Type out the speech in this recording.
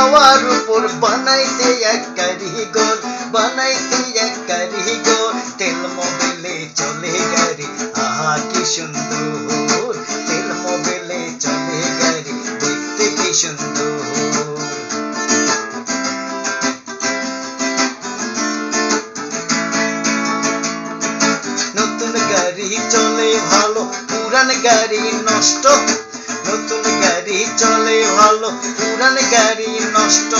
হাওয়ার উপর বানাইতে এক কারিগর, বানাইতে এক কারিগর। তেল মোবিলে চলে গাড়ি, আহা কি সুন্দর। তেল মোবিলে চলে গাড়ি, দেখতে কি সুন্দর। নতুন গাড়ি চলে ভালো, পুরান গাড়ি নষ্ট। নতুন গাড়ি চলে ভালো, পুরান গাড়ি নষ্ট।